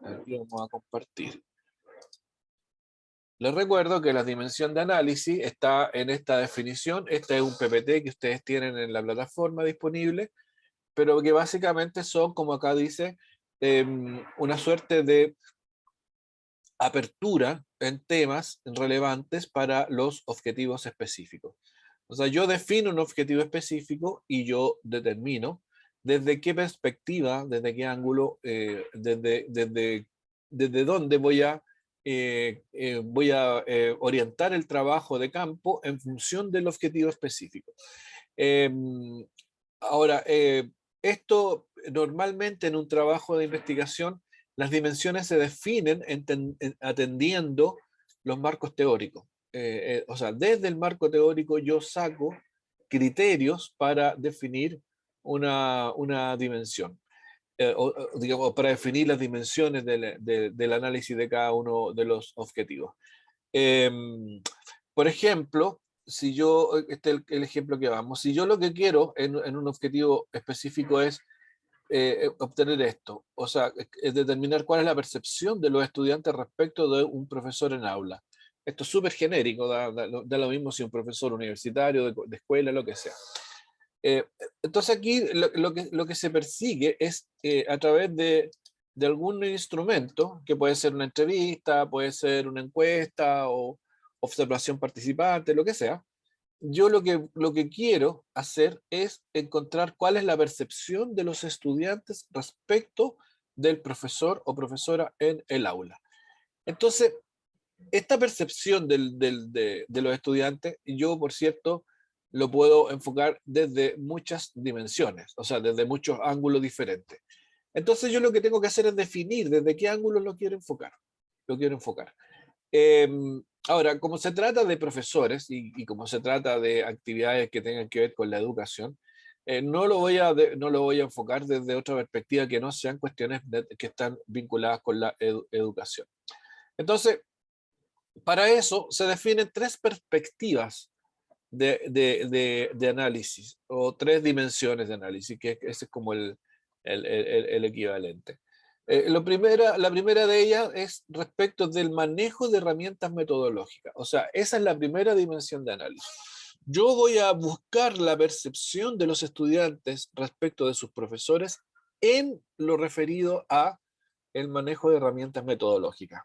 Aquí vamos a compartir. Les recuerdo que la dimensión de análisis está en esta definición. Este es un PPT que ustedes tienen en la plataforma disponible, pero que básicamente son, como acá dice, una suerte de apertura en temas relevantes para los objetivos específicos. O sea, yo defino un objetivo específico y yo determino desde qué perspectiva, desde qué ángulo, desde dónde voy a orientar el trabajo de campo en función del objetivo específico. Eh, Ahora, esto normalmente en un trabajo de investigación, las dimensiones se definen atendiendo los marcos teóricos. O sea, desde el marco teórico yo saco criterios para definir una dimensión, digamos, para definir las dimensiones del análisis de cada uno de los objetivos. Eh, por ejemplo, si yo, este es el ejemplo que vamos, si yo lo que quiero en un objetivo específico es obtener esto, o sea, es determinar cuál es la percepción de los estudiantes respecto de un profesor en aula. Esto es súper genérico, da lo mismo si un profesor universitario, de escuela, lo que sea. Eh, entonces aquí lo que se persigue es a través de algún instrumento, que puede ser una entrevista, puede ser una encuesta o observación participante, lo que sea. Yo lo que quiero hacer es encontrar cuál es la percepción de los estudiantes respecto del profesor o profesora en el aula. Entonces, esta percepción de los estudiantes, yo, por cierto, lo puedo enfocar desde muchas dimensiones, o sea, desde muchos ángulos diferentes. Entonces, yo lo que tengo que hacer es definir desde qué ángulo lo quiero enfocar. Lo quiero enfocar. Eh, Ahora, como se trata de profesores y como se trata de actividades que tengan que ver con la educación, no lo voy a enfocar desde otra perspectiva que no sean cuestiones que están vinculadas con la educación. Entonces, para eso se definen tres perspectivas de análisis o tres dimensiones de análisis, que ese es como el equivalente. La primera de ellas es respecto del manejo de herramientas metodológicas. O sea, esa es la primera dimensión de análisis. Yo voy a buscar la percepción de los estudiantes respecto de sus profesores en lo referido a el manejo de herramientas metodológicas.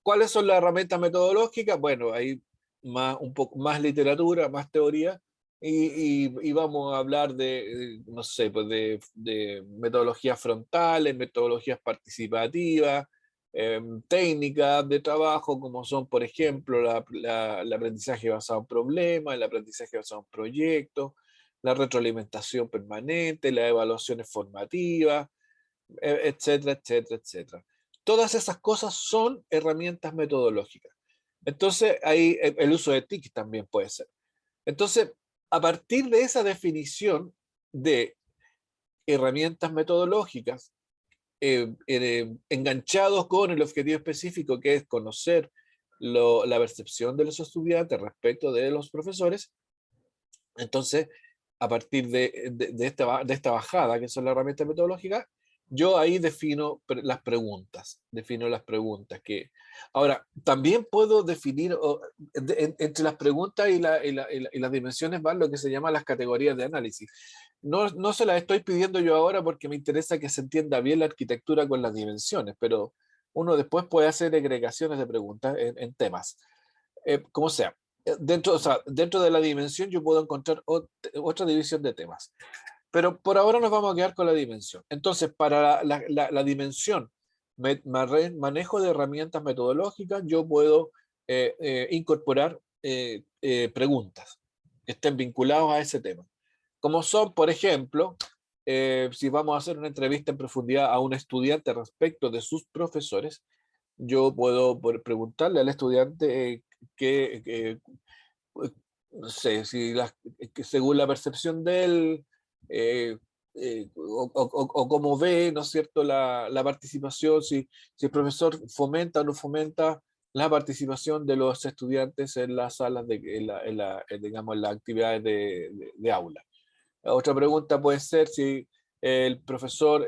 ¿Cuáles son las herramientas metodológicas? Bueno, hay un poco más literatura, más teoría, y vamos a hablar no sé, pues de metodologías frontales, metodologías participativas, técnicas de trabajo, como son, por ejemplo, el aprendizaje basado en problemas, el aprendizaje basado en proyectos, la retroalimentación permanente, las evaluaciones formativas, etcétera, etcétera, etcétera. Todas esas cosas son herramientas metodológicas. Entonces, ahí el uso de TIC también puede ser. Entonces, a partir de esa definición de herramientas metodológicas, enganchados con el objetivo específico, que es conocer la percepción de los estudiantes respecto de los profesores, entonces, a partir de esta bajada, que son las herramientas metodológicas, yo ahí defino las preguntas que... Ahora, también puedo definir, entre las preguntas y las dimensiones van lo que se llama las categorías de análisis. No se las estoy pidiendo yo ahora porque me interesa que se entienda bien la arquitectura con las dimensiones, pero uno después puede hacer agregaciones de preguntas en temas, como sea. O sea, dentro de la dimensión yo puedo encontrar otra división de temas. Pero por ahora nos vamos a quedar con la dimensión. Entonces, para la dimensión manejo de herramientas metodológicas, yo puedo incorporar preguntas que estén vinculadas a ese tema. Como son, por ejemplo, si vamos a hacer una entrevista en profundidad a un estudiante respecto de sus profesores, yo puedo preguntarle al estudiante qué, no sé, si que según la percepción de él, o cómo ve, ¿no es cierto?, la participación, si el profesor fomenta o no fomenta la participación de los estudiantes en las salas, digamos, en las actividades de aula. La otra pregunta puede ser si el profesor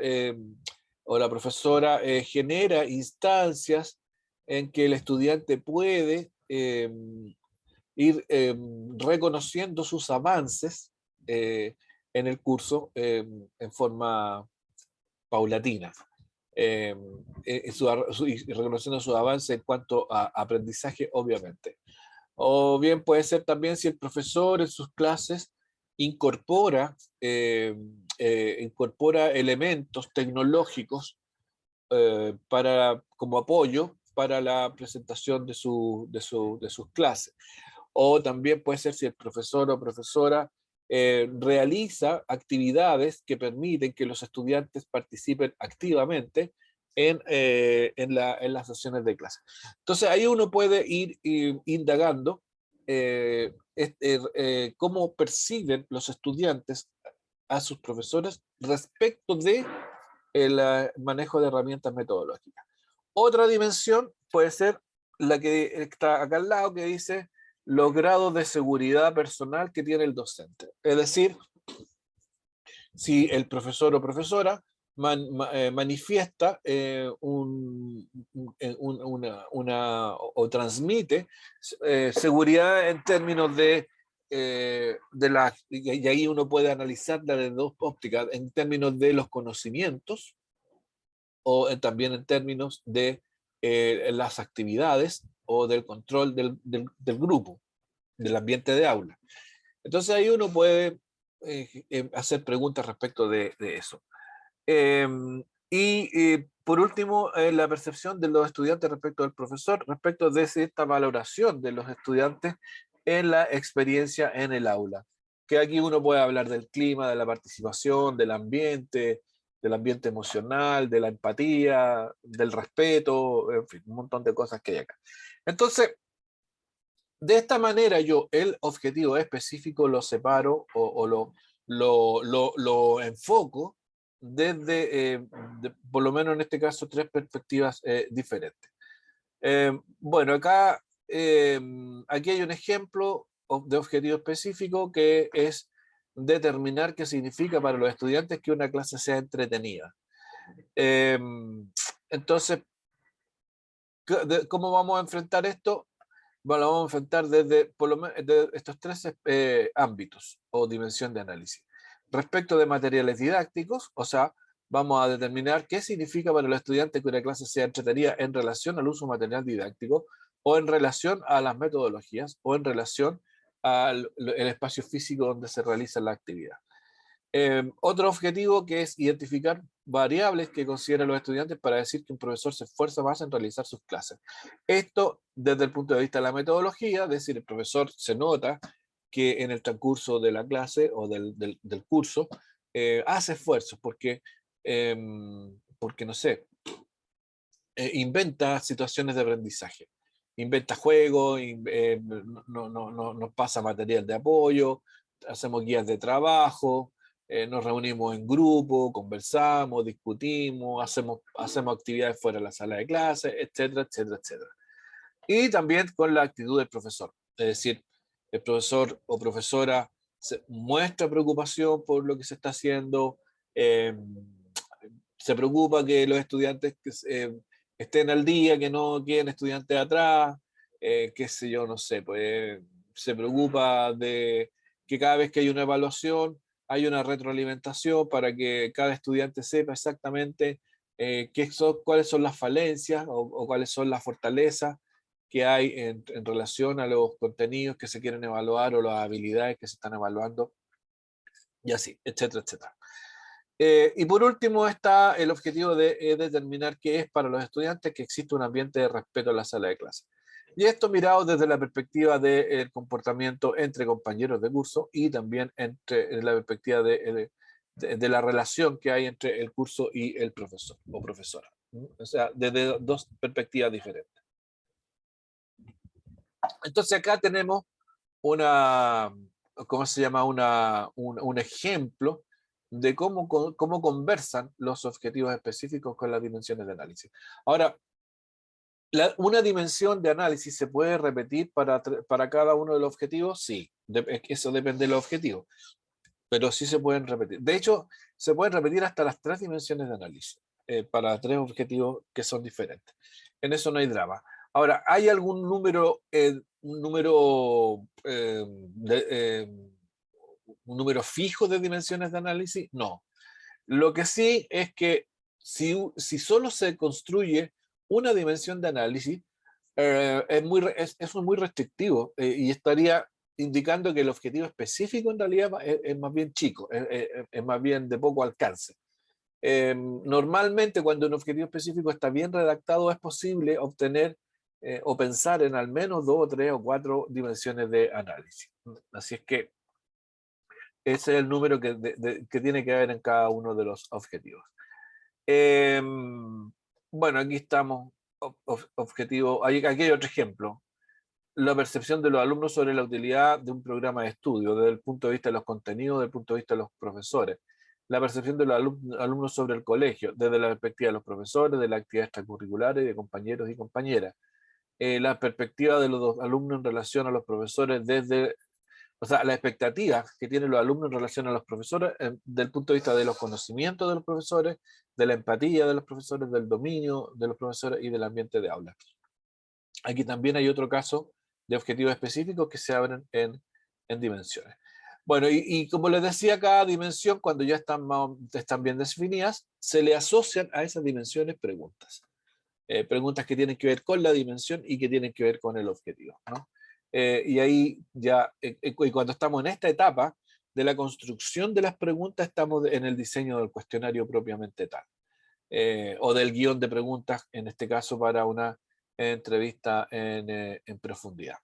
o la profesora genera instancias en que el estudiante puede ir reconociendo sus avances en el curso en forma paulatina, eh, y reconociendo sus avances en cuanto a aprendizaje, obviamente. O bien puede ser también si el profesor en sus clases incorpora, incorpora elementos tecnológicos como apoyo para la presentación de sus clases. O también puede ser si el profesor o profesora realiza actividades que permiten que los estudiantes participen activamente en las sesiones de clase. Entonces ahí uno puede ir indagando cómo perciben los estudiantes a sus profesores respecto de el manejo de herramientas metodológicas. Otra dimensión puede ser la que está acá al lado, que dice los grados de seguridad personal que tiene el docente. Es decir, si el profesor o profesora manifiesta o transmite seguridad en términos y ahí uno puede analizarla desde dos ópticas, en términos de los conocimientos o también en términos de las actividades o del control del grupo, del ambiente de aula. Entonces ahí uno puede hacer preguntas respecto de eso. Por último, la percepción de los estudiantes respecto del profesor, respecto de esta valoración de los estudiantes en la experiencia en el aula. Que aquí uno puede hablar del clima, de la participación, del ambiente emocional, de la empatía, del respeto, en fin, un montón de cosas que hay acá. Entonces, de esta manera yo el objetivo específico lo separo o lo enfoco desde, por lo menos en este caso, tres perspectivas diferentes. Bueno, aquí hay un ejemplo de objetivo específico que es determinar qué significa para los estudiantes que una clase sea entretenida. Entonces, ¿cómo vamos a enfrentar esto? Bueno, lo vamos a enfrentar desde por lo menos de estos tres ámbitos o dimensión de análisis. Respecto de materiales didácticos, o sea, vamos a determinar qué significa para los estudiantes que una clase sea entretenida en relación al uso de material didáctico o en relación a las metodologías o en relación al el espacio físico donde se realiza la actividad. Otro objetivo que es identificar variables que consideran los estudiantes para decir que un profesor se esfuerza más en realizar sus clases. Esto desde el punto de vista de la metodología, es decir, el profesor se nota que en el transcurso de la clase o del curso hace esfuerzos porque no sé, inventa situaciones de aprendizaje, inventa juegos, nos pasa material de apoyo, hacemos guías de trabajo, nos reunimos en grupo, conversamos, discutimos, hacemos actividades fuera de la sala de clase, etcétera, etcétera, etcétera. Y también con la actitud del profesor, es decir, el profesor o profesora muestra preocupación por lo que se está haciendo, eh, se preocupa que los estudiantes estén al día, que no queden estudiantes atrás, qué sé yo, no sé, pues se preocupa de que cada vez que hay una evaluación hay una retroalimentación para que cada estudiante sepa exactamente cuáles son las falencias o cuáles son las fortalezas que hay en relación a los contenidos que se quieren evaluar o las habilidades que se están evaluando y así, etcétera, etcétera. Y por último está el objetivo de determinar qué es para los estudiantes que existe un ambiente de respeto en la sala de clase. Y esto mirado desde la perspectiva del comportamiento entre compañeros de curso y también entre la perspectiva de la relación que hay entre el curso y el profesor o profesora. O sea, desde dos perspectivas diferentes. Entonces acá tenemos ¿cómo se llama? Un ejemplo de cómo conversan los objetivos específicos con las dimensiones de análisis. Ahora, ¿una dimensión de análisis se puede repetir para cada uno de los objetivos? Sí, eso depende del objetivo, pero sí se pueden repetir. De hecho, se pueden repetir hasta las tres dimensiones de análisis. para 3 objetivos que son diferentes. En eso no hay drama. Ahora, ¿hay algún número, un número fijo de dimensiones de análisis? No. Lo que sí es que si solo se construye una dimensión de análisis, es muy restrictivo, y estaría indicando que el objetivo específico en realidad es más bien chico, es más bien de poco alcance. Normalmente cuando un objetivo específico está bien redactado es posible obtener o pensar en al menos 2 o 3 o 4 dimensiones de análisis. Así es que ese es el número que tiene que haber en cada uno de los objetivos. Bueno, aquí estamos, objetivo, aquí hay otro ejemplo. La percepción de los alumnos sobre la utilidad de un programa de estudio, desde el punto de vista de los contenidos, desde el punto de vista de los profesores. La percepción de los alumnos sobre el colegio, desde la perspectiva de los profesores, de las actividades extracurriculares, de compañeros y compañeras. La perspectiva de los alumnos en relación a los profesores desde, o sea, las expectativas que tienen los alumnos en relación a los profesores, desde el punto de vista de los conocimientos de los profesores, de la empatía de los profesores, del dominio de los profesores y del ambiente de aula. Aquí también hay otro caso de objetivos específicos que se abren en dimensiones. Bueno, y como les decía, cada dimensión, cuando ya están bien definidas, se le asocian a esas dimensiones preguntas. Preguntas que tienen que ver con la dimensión y que tienen que ver con el objetivo, ¿no? Y ahí ya, y cuando estamos en esta etapa de la construcción de las preguntas, estamos en el diseño del cuestionario propiamente tal, o del guión de preguntas, en este caso para una entrevista en profundidad.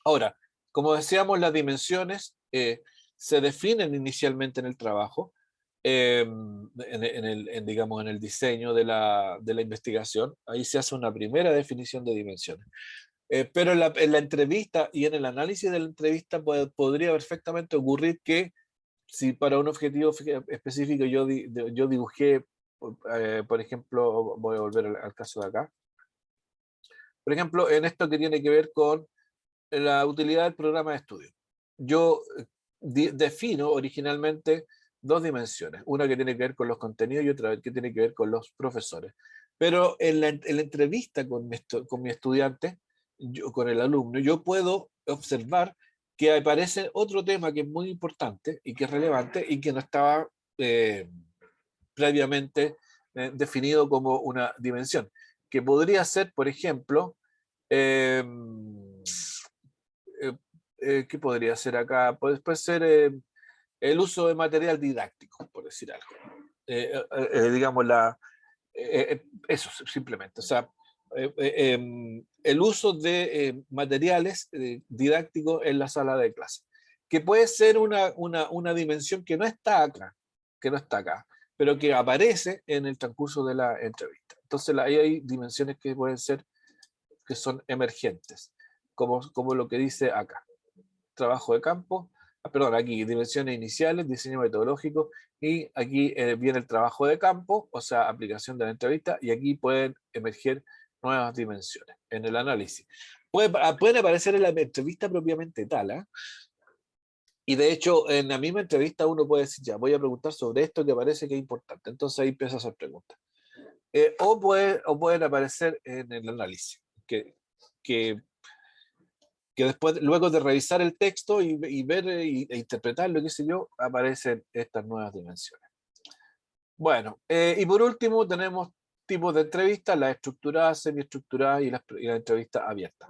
Ahora, como decíamos, las dimensiones se definen inicialmente en el trabajo, digamos, en el diseño de la investigación. Ahí se hace una primera definición de dimensiones. Pero en la entrevista y en el análisis de la entrevista podría perfectamente ocurrir que si para un objetivo específico yo dibujé, por ejemplo, voy a volver al caso de acá, por ejemplo, en esto que tiene que ver con la utilidad del programa de estudio. Yo defino originalmente 2 dimensiones, una que tiene que ver con los contenidos y otra que tiene que ver con los profesores. Pero en la entrevista con mi estudiante, con el alumno, yo puedo observar que aparece otro tema que es muy importante y que es relevante y que no estaba eh, previamente definido como una dimensión, que podría ser, por ejemplo, eh, ¿qué podría ser acá? Puede ser el uso de material didáctico, por decir algo. Digamos, eso simplemente. O sea, el uso de materiales didácticos en la sala de clase, que puede ser una dimensión que no está acá, pero que aparece en el transcurso de la entrevista. Entonces, ahí hay dimensiones que pueden ser, que son emergentes, como lo que dice acá. Trabajo de campo, perdón, aquí dimensiones iniciales, diseño metodológico, y aquí viene el trabajo de campo, o sea, aplicación de la entrevista, y aquí pueden emerger nuevas dimensiones en el análisis. Pueden aparecer en la entrevista propiamente tal, ¿eh? Y de hecho, en la misma entrevista uno puede decir, ya, voy a preguntar sobre esto que parece que es importante. Entonces ahí empieza a hacer preguntas. O pueden aparecer en el análisis, que después, luego de revisar el texto y ver e interpretarlo, qué sé yo, aparecen estas nuevas dimensiones. Bueno, y por último tenemos tipos de entrevistas, las estructuradas, semiestructuradas y la entrevista abierta.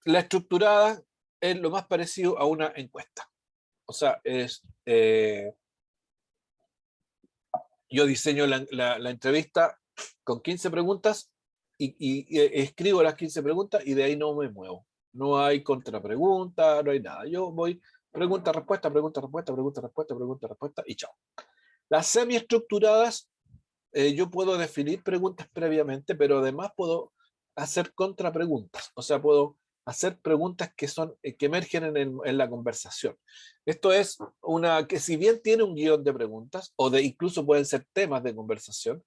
La estructurada es lo más parecido a una encuesta. O sea, yo diseño la entrevista con 15 preguntas y escribo las 15 preguntas y de ahí no me muevo. No hay contrapregunta, no hay nada. Yo voy pregunta, respuesta, pregunta, respuesta, pregunta, respuesta, pregunta, respuesta y chao. Las semiestructuradas, yo puedo definir preguntas previamente, pero además puedo hacer contrapreguntas. O sea, puedo hacer preguntas que emergen en la conversación. Esto es una que, si bien tiene un guión de preguntas, o incluso pueden ser temas de conversación,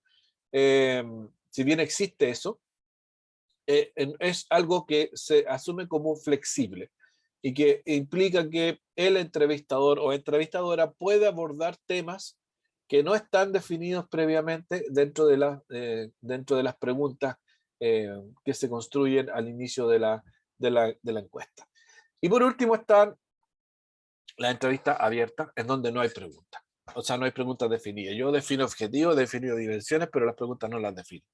si bien existe eso, es algo que se asume como flexible y que implica que el entrevistador o entrevistadora puede abordar temas que no están definidos previamente dentro de las preguntas que se construyen al inicio de la encuesta. Y por último están las entrevistas abiertas, en donde no hay preguntas. O sea, no hay preguntas definidas. Yo defino objetivos, defino dimensiones, pero las preguntas no las defino.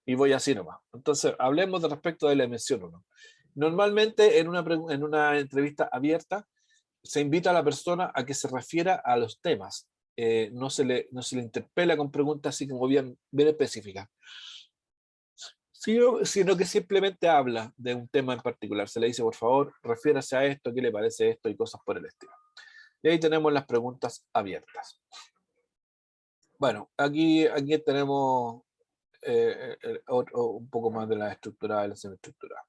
Y voy así nomás. Entonces, hablemos de respecto de la mención o no. Normalmente en una entrevista abierta se invita a la persona a que se refiera a los temas. No se le interpela con preguntas así como bien específicas, sino que simplemente habla de un tema en particular. Se le dice, por favor, refiérase a esto, qué le parece esto y cosas por el estilo. Y ahí tenemos las preguntas abiertas. Bueno, aquí tenemos un poco más de la estructurada y la semiestructurada.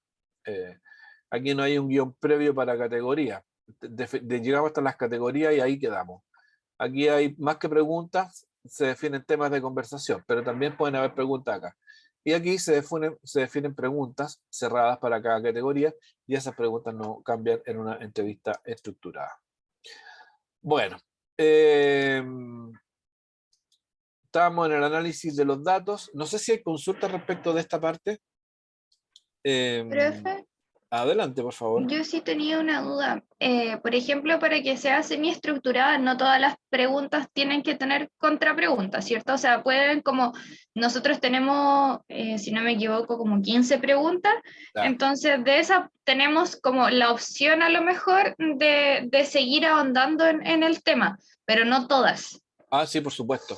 Aquí no hay un guión previo para categoría. Llegamos hasta las categorías y ahí quedamos. Aquí hay más que preguntas, se definen temas de conversación, pero también pueden haber preguntas acá. Y aquí se definen preguntas cerradas para cada categoría y esas preguntas no cambian en una entrevista estructurada. Bueno, estamos en el análisis de los datos. No sé si hay consultas respecto de esta parte. Profe, Adelante, por favor. yo sí tenía una duda. Por ejemplo, para que sea semiestructurada, no todas las preguntas tienen que tener contrapreguntas, ¿cierto? O sea, pueden como, nosotros tenemos, si no me equivoco, como 15 preguntas, Ah, entonces de esas tenemos como la opción a lo mejor de seguir ahondando en el tema, pero no todas. sí, por supuesto.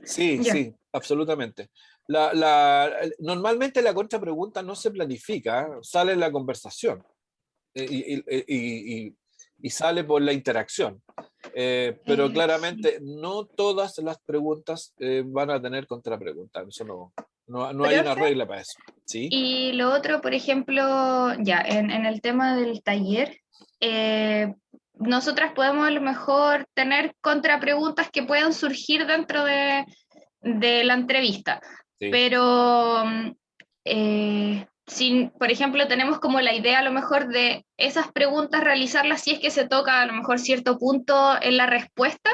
Sí, Ya. sí, absolutamente. Normalmente la contrapregunta no se planifica, sale en la conversación y sale por la interacción. Pero Sí. claramente no todas las preguntas van a tener contrapreguntas. Eso no hay una Profe, regla para eso. ¿Sí? y lo otro, por ejemplo, ya, en el tema del taller, eh, nosotras podemos a lo mejor tener contrapreguntas que puedan surgir dentro de la entrevista, Sí. pero si, por ejemplo, tenemos como la idea a lo mejor de esas preguntas realizarlas si es que se toca a lo mejor cierto punto en la respuesta,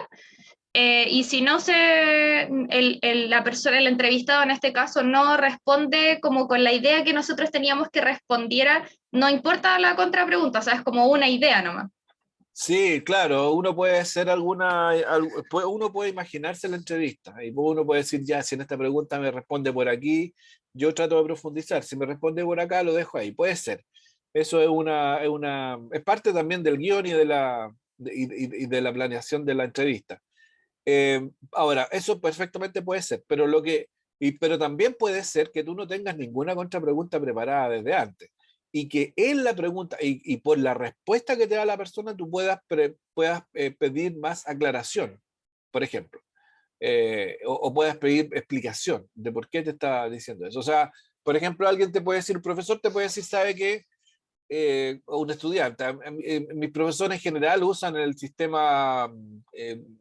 y si no la persona, el entrevistado en este caso, no responde como con la idea que nosotros teníamos que respondiera, no importa la contrapregunta, o sea, es como una idea nomás. Sí, claro, uno puede hacer uno puede imaginarse la entrevista y uno puede decir, ya, si en esta pregunta me responde por aquí, yo trato de profundizar, si me responde por acá, lo dejo ahí, puede ser. Eso es parte también del guión y de la planeación de la entrevista. Ahora, eso perfectamente puede ser, pero también puede ser que tú no tengas ninguna contrapregunta preparada desde antes y que en la pregunta y por la respuesta que te da la persona tú puedas pedir más aclaración, por ejemplo, o puedas pedir explicación de por qué te está diciendo eso. O sea, por ejemplo, alguien te puede decir, un profesor te puede decir, ¿sabe qué? O un estudiante. Mis profesores en general usan el sistema,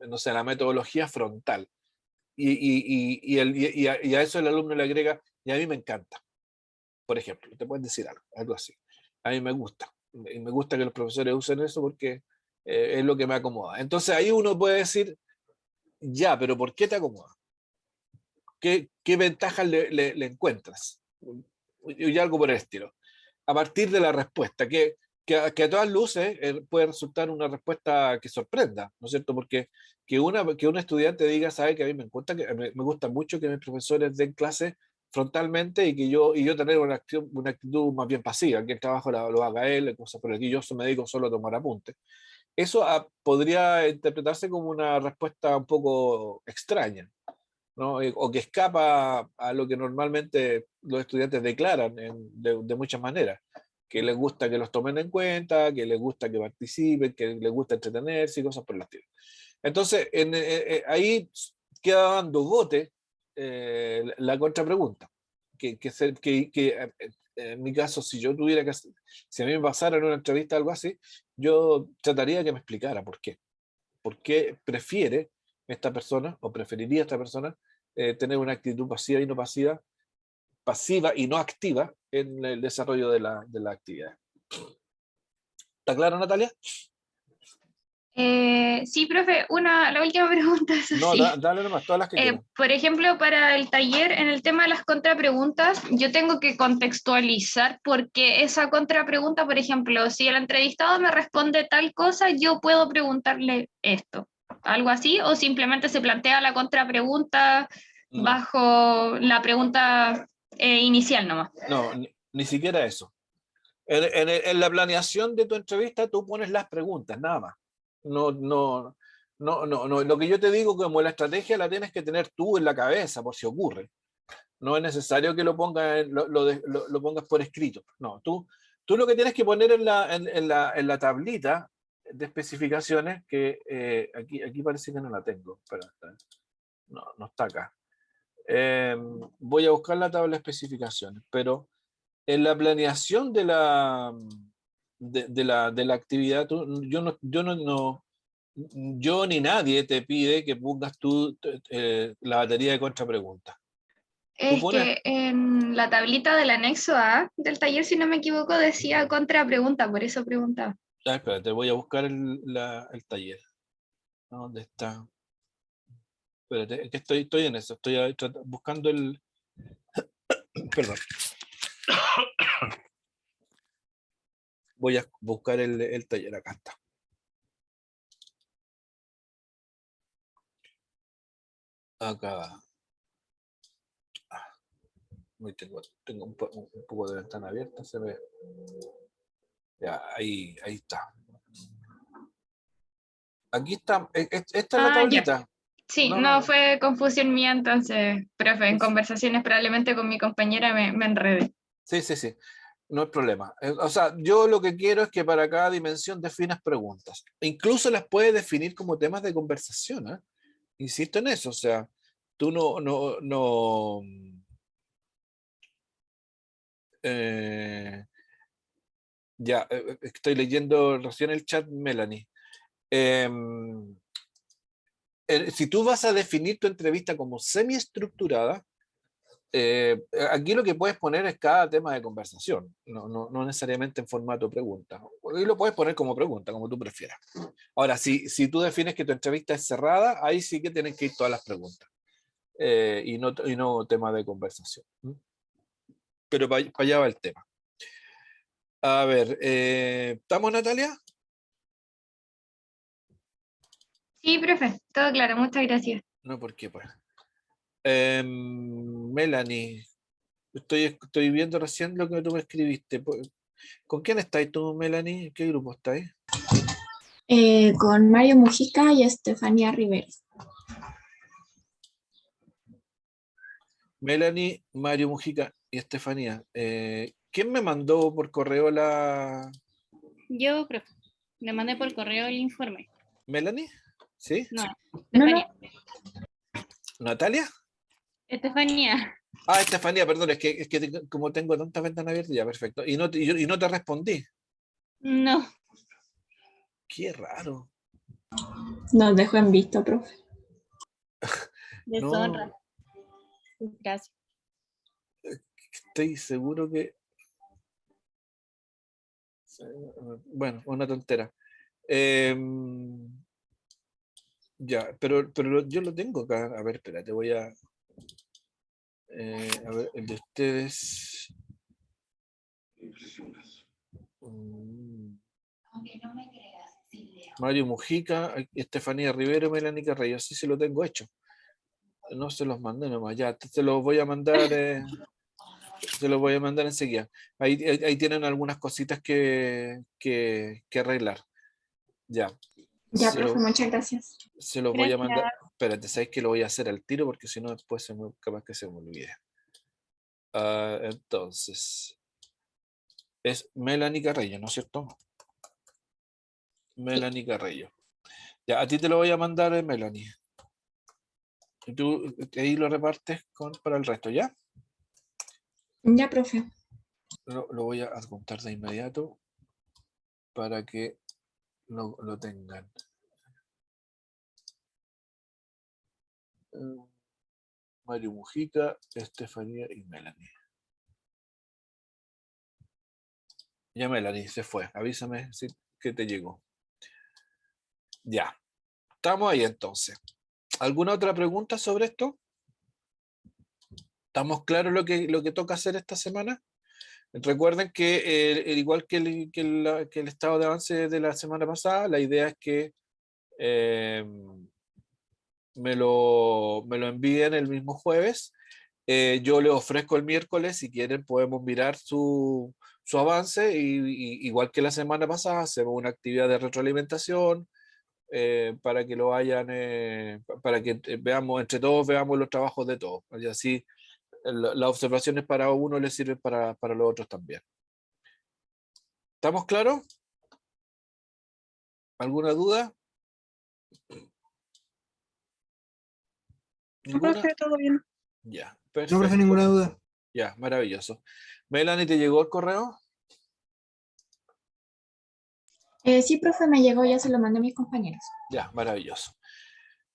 no sé, la metodología frontal. Y a eso el alumno le agrega, y a mí me encanta, por ejemplo. Te pueden decir algo así. A mí me gusta. Y me gusta que los profesores usen eso porque es lo que me acomoda. Entonces ahí uno puede decir, ya, pero ¿por qué te acomoda? ¿Qué ventajas le encuentras? Y algo por el estilo. A partir de la respuesta, que a todas luces puede resultar una respuesta que sorprenda, ¿no es cierto? Porque que un estudiante diga, sabe que a mí me gusta mucho que mis profesores den clases frontalmente y yo tener una actitud más bien pasiva, que el trabajo lo haga él, cosas por aquí, yo me dedico solo a tomar apuntes. Eso podría interpretarse como una respuesta un poco extraña, ¿no? O que escapa a lo que normalmente los estudiantes declaran de muchas maneras, que les gusta que los tomen en cuenta, que les gusta que participen, que les gusta entretenerse y cosas por el estilo. Entonces, ahí queda dando bote la contrapregunta, en mi caso, si a mí me pasara en una entrevista algo así, yo trataría de que me explicara por qué prefiere esta persona o preferiría esta persona tener una actitud pasiva y no pasiva, pasiva y no activa en el desarrollo de la actividad. ¿Está claro, Natalia? Sí, profe, la última pregunta, eso No, sí. dale nomás, todas las que quieras. Por ejemplo, para el taller, en el tema de las contrapreguntas, yo tengo que contextualizar porque esa contrapregunta, por ejemplo, si el entrevistado me responde tal cosa, yo puedo preguntarle esto, algo así, o simplemente se plantea la contrapregunta No, bajo la pregunta inicial nomás. no, ni siquiera eso. En la planeación de tu entrevista tú pones las preguntas, nada más. No, no, no. Lo que yo te digo como la estrategia la tienes que tener tú en la cabeza por si ocurre. No es necesario que lo pongas, lo pongas por escrito. No, tú lo que tienes que poner en la tablita de especificaciones, que aquí parece que no la tengo. Espera, no está acá. Voy a buscar la tabla de especificaciones, pero en la planeación de la actividad, yo ni nadie te pide que pongas tú la batería de contrapreguntas. Tú Es pones, que en la tablita del anexo A del taller, si no me equivoco, decía contrapregunta, por eso preguntaba. espérate, voy a buscar el taller. ¿Dónde está? Espérate, es que estoy en eso, estoy ahí buscando perdón, voy a buscar el taller, acá está. Acá. Tengo un poco de ventana abierta, se ve. Ya, ahí está. Aquí está, esta es la Ah, ya. tablita. Sí, No, no no, fue confusión mía, entonces, profe, en conversaciones probablemente con mi compañera me enredé. sí, sí, sí, no hay problema. O sea, yo lo que quiero es que para cada dimensión definas preguntas. E incluso las puedes definir como temas de conversación, ¿eh? Insisto en eso, o sea, tú no, eh, ya, estoy leyendo recién el chat, Melanie. Em, si tú vas a definir tu entrevista como semiestructurada, aquí lo que puedes poner es cada tema de conversación, no necesariamente en formato pregunta. Y lo puedes poner como pregunta, como tú prefieras. Ahora, si tú defines que tu entrevista es cerrada, ahí sí que tienen que ir todas las preguntas, y no tema de conversación. Pero para allá va el tema. A ver, ¿estamos, Natalia? Sí, profe, todo claro, muchas gracias. No, ¿por qué? Pues. Melanie, estoy viendo recién lo que tú me escribiste. ¿Con quién estáis tú, Melanie? ¿En qué grupo estáis? Con Mario Mujica y Estefanía Rivera. Melanie, Mario Mujica y Estefanía. ¿Quién me mandó por correo Yo, profe, le mandé por correo el informe. Melanie? ¿Sí? No, No, no, Estefanía. ¿Natalia? Estefanía. Ah, Estefanía, perdón, es que como tengo tantas ventanas abiertas, ya, perfecto. Y no te respondí. No, Qué raro. nos dejó en visto, profe. deshonra. No, Gracias. estoy seguro que. Bueno, una tontera. Ya, pero yo lo tengo acá. A ver, espérate, voy a ver, el de ustedes. Mm, Mario Mujica, Estefanía Rivero, Melanie Carrillo. Sí, se lo tengo hecho. No se los mandé nomás. Ya, se los voy a mandar. Se los voy a mandar enseguida. Ahí tienen algunas cositas que arreglar. Ya. Ya, Se, profe, lo- muchas gracias. se los voy a mandar. Gracias. Espérate, sabéis que lo voy a hacer al tiro porque si no, después capaz que se me olvide. Entonces, es Melanie Carrillo, ¿no es cierto? Sí. Melanie Carrillo. Ya, a ti te lo voy a mandar, Melanie. Y tú ahí lo repartes para el resto, ¿ya? Ya, profe. Lo voy a adjuntar de inmediato para que lo tengan. Mario Mujica, Estefanía y Melanie. Ya Melanie se fue. Avísame que te llegó. Ya, estamos ahí entonces. ¿Alguna otra pregunta sobre esto? ¿Estamos claros lo que toca hacer esta semana? Recuerden que igual que que el estado de avance de la semana pasada, la idea es que eh, me lo envíen el mismo jueves. Yo les ofrezco el miércoles, si quieren podemos mirar su avance igual que la semana pasada, hacemos una actividad de retroalimentación para que lo vayan, para que veamos, entre todos veamos los trabajos de todos. Y así las observaciones para uno les sirven para los otros también. ¿Estamos claros? ¿Alguna duda? No, ¿Ninguna? profe, todo bien. Ya, No, profe, perfecto. ninguna duda. Ya, maravilloso. Melanie, ¿te llegó el correo? Sí, profe, me llegó, ya se lo mandé a mis compañeros. Ya, maravilloso.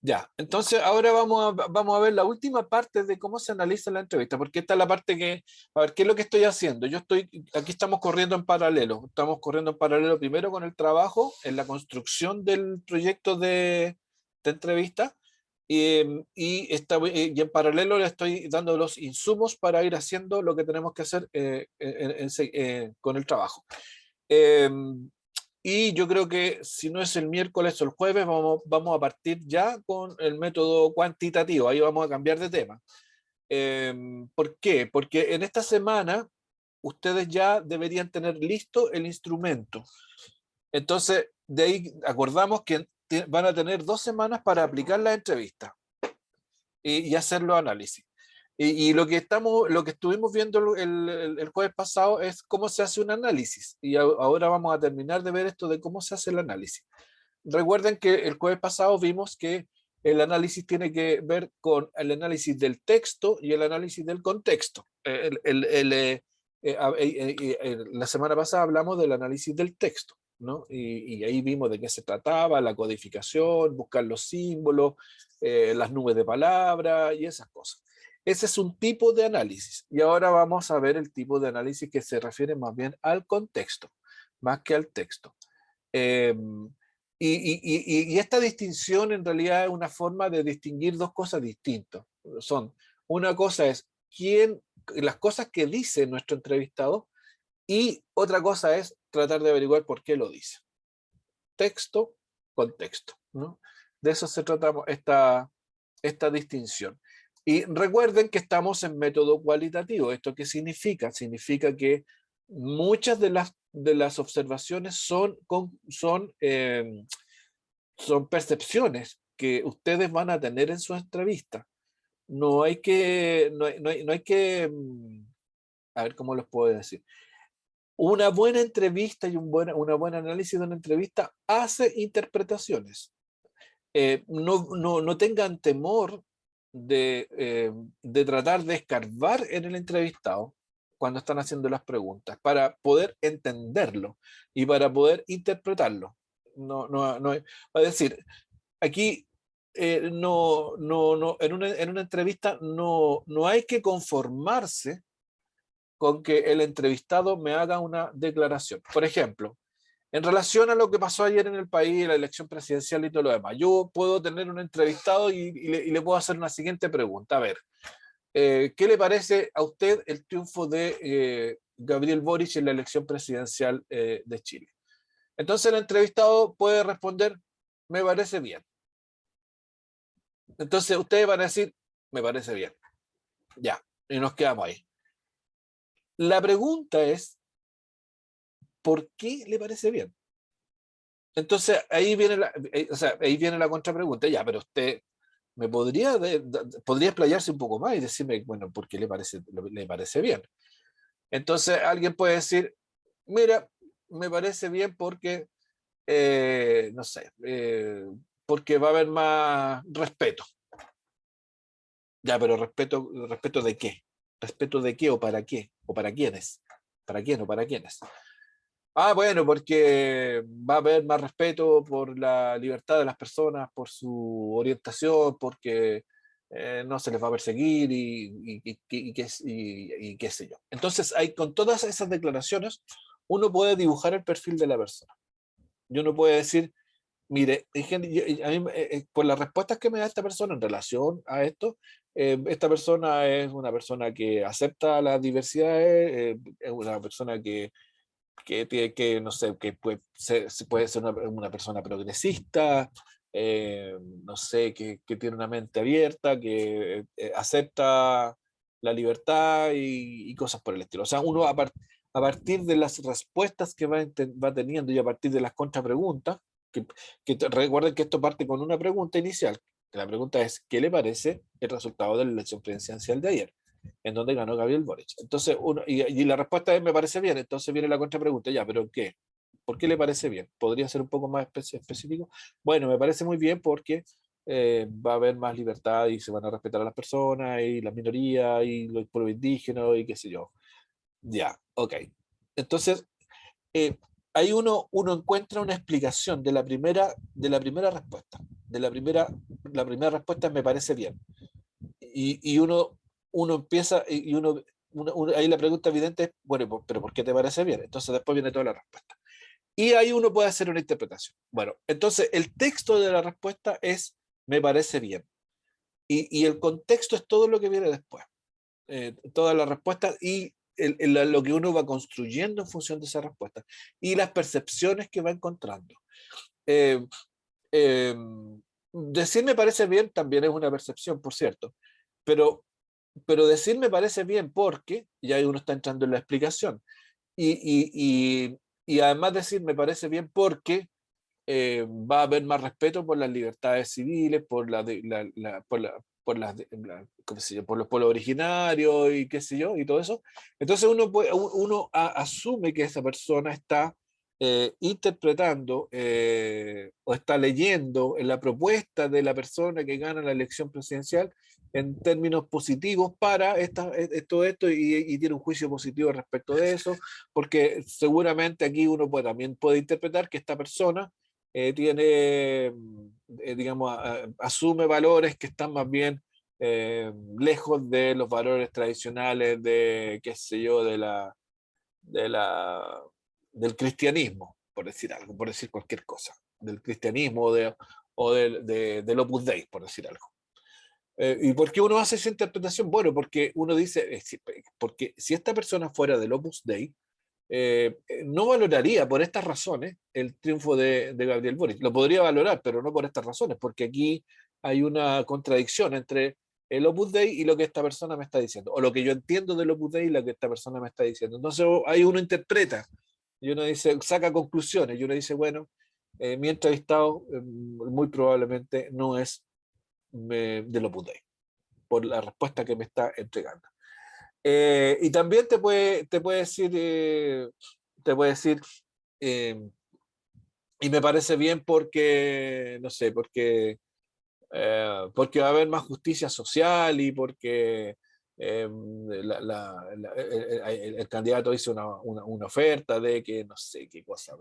Ya, entonces ahora vamos a ver la última parte de cómo se analiza la entrevista, porque esta es la parte que, a ver, ¿qué es lo que estoy haciendo? Aquí estamos corriendo en paralelo primero con el trabajo en la construcción del proyecto de entrevista, y en paralelo le estoy dando los insumos para ir haciendo lo que tenemos que hacer con el trabajo. Y yo creo que si no es el miércoles o el jueves, vamos a partir ya con el método cuantitativo. Ahí vamos a cambiar de tema. ¿Por qué? Porque en esta semana ustedes ya deberían tener listo el instrumento. Entonces, de ahí acordamos que van a tener 2 semanas para aplicar la entrevista y hacer los análisis. Y lo que estuvimos viendo el jueves pasado es cómo se hace un análisis. Y ahora vamos a terminar de ver esto de cómo se hace el análisis. Recuerden que el jueves pasado vimos que el análisis tiene que ver con el análisis del texto y el análisis del contexto. La semana pasada hablamos del análisis del texto, ¿no? Y ahí vimos de qué se trataba, la codificación, buscar los símbolos, las nubes de palabras y esas cosas. Ese es un tipo de análisis. Y ahora vamos a ver el tipo de análisis que se refiere más bien al contexto, más que al texto. Y esta distinción en realidad es una forma de distinguir dos cosas distintas. Una cosa es las cosas que dice nuestro entrevistado, y otra cosa es tratar de averiguar por qué lo dice. Texto, contexto, ¿no? De eso se trata esta distinción. Y recuerden que estamos en método cualitativo. ¿Esto qué significa? Significa que muchas de las observaciones son percepciones que ustedes van a tener en su entrevista. No hay que, a ver cómo los puedo decir. Una buena entrevista y una buena análisis de una entrevista hace interpretaciones. No tengan temor de tratar de escarbar en el entrevistado cuando están haciendo las preguntas, para poder entenderlo y para poder interpretarlo. Es decir, aquí en una entrevista no hay que conformarse con que el entrevistado me haga una declaración. Por ejemplo, en relación a lo que pasó ayer en el país, la elección presidencial y todo lo demás, yo puedo tener un entrevistado y le puedo hacer una siguiente pregunta. A ver, ¿qué le parece a usted el triunfo de Gabriel Boric en la elección presidencial de Chile? Entonces el entrevistado puede responder, me parece bien. Entonces ustedes van a decir, me parece bien. Ya, y nos quedamos ahí. La pregunta es, ¿por qué le parece bien? Entonces ahí viene la contrapregunta. Ya, pero usted me podría explayarse un poco más y decirme, bueno, ¿por qué le parece bien? Entonces alguien puede decir, mira, me parece bien porque, no sé, porque va a haber más respeto. Ya, pero ¿respeto de qué? ¿Respeto de qué o para qué? ¿O para quiénes? ¿Para quién o para quiénes? Ah, bueno, porque va a haber más respeto por la libertad de las personas, por su orientación, porque no se les va a perseguir y qué sé yo. Entonces, con todas esas declaraciones, uno puede dibujar el perfil de la persona. Y uno puede decir, Mire, a mí, por las respuestas que me da esta persona en relación a esto, esta persona es una persona que acepta las diversidades, es una persona tiene que, no sé, que puede ser una persona progresista, no sé, que tiene una mente abierta, que acepta la libertad y cosas por el estilo. O sea, uno a partir de las respuestas que va teniendo y a partir de las contrapreguntas, recuerden que esto parte con una pregunta inicial. La pregunta es, ¿qué le parece el resultado de la elección presidencial de ayer, en donde ganó Gabriel Boric? Entonces, y la respuesta es, me parece bien. Entonces viene la contrapregunta, ya, ¿pero qué? ¿Por qué le parece bien? ¿Podría ser un poco más específico? Bueno, me parece muy bien porque va a haber más libertad y se van a respetar a las personas y las minorías y los pueblos indígenas y qué sé yo. Ya, ok. Entonces, eh, ahí uno encuentra una explicación de la primera respuesta. La primera respuesta me parece bien. Y uno empieza, y ahí la pregunta evidente es, bueno, pero ¿por qué te parece bien? Entonces después viene toda la respuesta. Y ahí uno puede hacer una interpretación. Bueno, entonces el texto de la respuesta es, me parece bien. Y el contexto es todo lo que viene después. Todas las respuestas y lo que uno va construyendo en función de esa respuesta y las percepciones que va encontrando. Eh, eh, Decir me parece bien también es una percepción, por cierto, pero decir me parece bien porque, y ahí uno está entrando en la explicación, y, y, y además decir me parece bien porque va a haber más respeto por las libertades civiles, ¿cómo se llama? Por los pueblos originarios y qué sé yo, y todo eso. Entonces uno asume que esa persona está interpretando o está leyendo en la propuesta de la persona que gana la elección presidencial en términos positivos para esto y tiene un juicio positivo respecto de eso, porque seguramente aquí uno también puede interpretar que esta persona tiene, digamos, asume valores que están más bien lejos de los valores tradicionales de, qué sé yo, de la, del cristianismo, por decir algo, por decir cualquier cosa, del cristianismo del Opus Dei, por decir algo. ¿Y por qué uno hace esa interpretación? Bueno, porque uno dice, porque si esta persona fuera del Opus Dei, no valoraría por estas razones el triunfo de Gabriel Boric. Lo podría valorar, pero no por estas razones, porque aquí hay una contradicción entre el Opus Dei y lo que esta persona me está diciendo, o lo que yo entiendo del Opus Dei y lo que esta persona me está diciendo. Entonces ahí uno interpreta, y uno dice, saca conclusiones, y uno dice, bueno, mi entrevistado muy probablemente no es del Opus Dei, por la respuesta que me está entregando. Y también te puede decir, eh, y me parece bien porque, no sé, porque va a haber más justicia social y porque el candidato hizo una oferta de que, no sé qué cosa,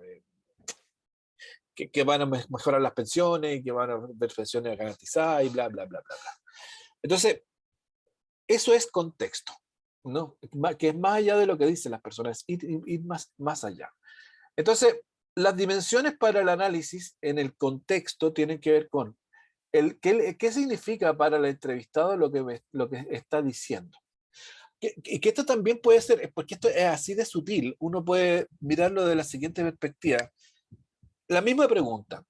que van a mejorar las pensiones y que van a haber pensiones garantizadas y bla, bla, bla, bla, bla. Entonces, eso es contexto, ¿no? Que es más allá de lo que dicen las personas, ir más allá. Entonces, las dimensiones para el análisis en el contexto tienen que ver con qué significa para el entrevistado lo que está diciendo. Y que esto también puede ser, porque esto es así de sutil, uno puede mirarlo de la siguiente perspectiva. La misma pregunta,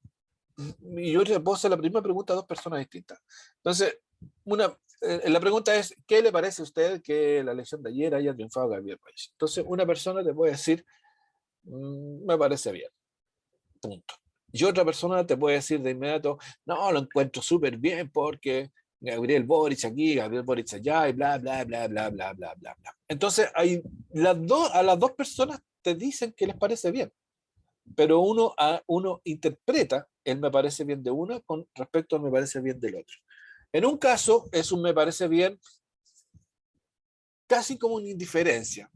y yo le puedo hacer la misma pregunta a dos personas distintas. Entonces, la pregunta es, ¿qué le parece a usted que la elección de ayer haya triunfado Gabriel Boric? Entonces, una persona te puede decir, me parece bien, punto. Y otra persona te puede decir de inmediato, no, lo encuentro súper bien porque Gabriel Boric aquí, Gabriel Boric allá, y bla, bla, bla, bla, bla, bla, bla, bla. Entonces, a las dos personas te dicen que les parece bien, pero uno interpreta el me parece bien de uno con respecto al me parece bien del otro. En un caso es un me parece bien casi como una indiferencia,